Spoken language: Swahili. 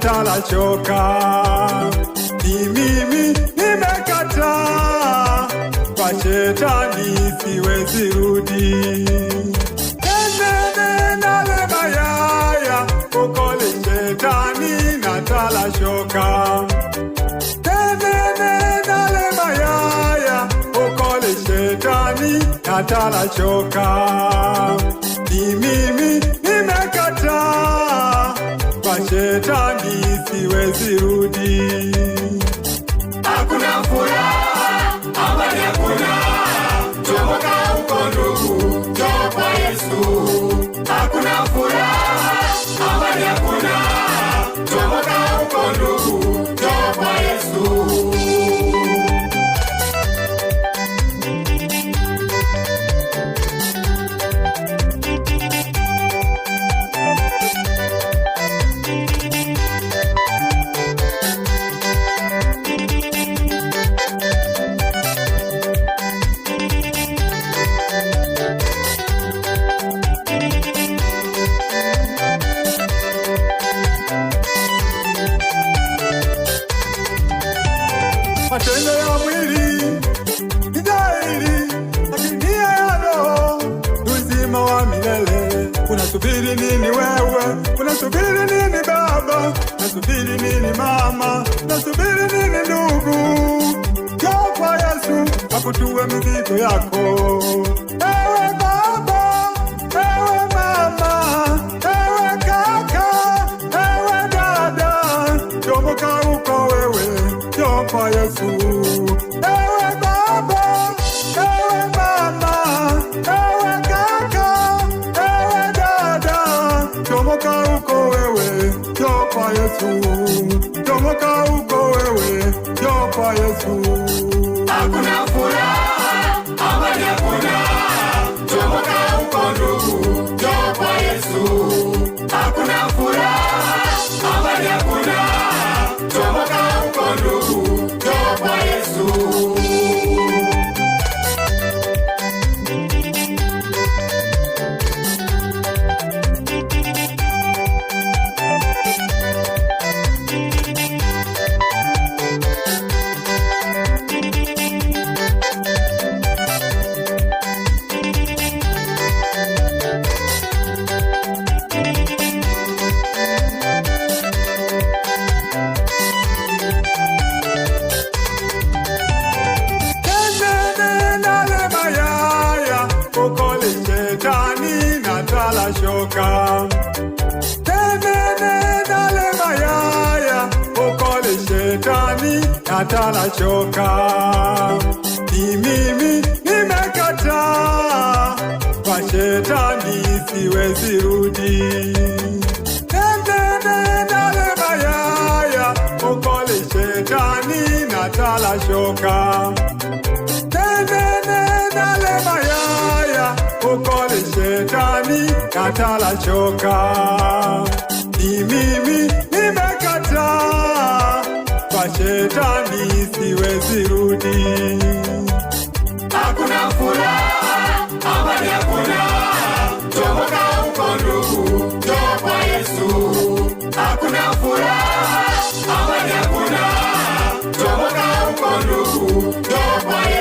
natala choka. Ni mimi nimekataa, kwa shetani siwezi rudi. Nale mayaya, ukole shetani natala choka. Nale mayaya, ukole shetani natala choka. Ni mimi nimekataa, kwa shetani siwezi rudi. Hakuna furaha, amani hakuna, chomoka uko ndugu, njoo kwa Yesu. Hakuna furaha, amani hakuna, chomoka uko ndugu, njoo kwa Yesu. Matendo ya mwili ni dhahiri, lakini nia ya roho ni uzima wa milele. Unasubiri nini wewe? Unasubiri nini baba? Unasubiri nini mama? Unasubiri nini ndugu? Njoo kwa Yesu akutue mizigo yako. Ewe baba, ewe mama, ewe kaka, ewe dada, chomoka uko wewe, njoo kwa Yesu. Ewe baba, ewe mama, ewe kaka, ewe dada, chomoka uko wewe, njoo kwa Yesu. Chomoka uko wewe, njoo kwa Yesu. Hakuna furaha, amani hakuna, chomoka uko ndugu, njoo kwa Yesu. Hakuna furaha, amani hakuna, chomoka uko ndugu, njoo kwa Yesu. Nale mayaya, ukole shetani natala choka. Nale mayaya, ukole shetani natala choka. Ni mimi nimekataa, kwa shetani siwezi rudi. Nale mayaya, ukole shetani natala choka. Nale mayaya, ukole shetani natala choka. Ni mimi nimekataa, kwa shetani siwezi rudi. Hakuna furaha, amani hakuna, chomoka uko ndugu, njoo kwa Yesu. Hakuna furaha, amani hakuna, chomoka uko ndugu, njoo kwa Yesu.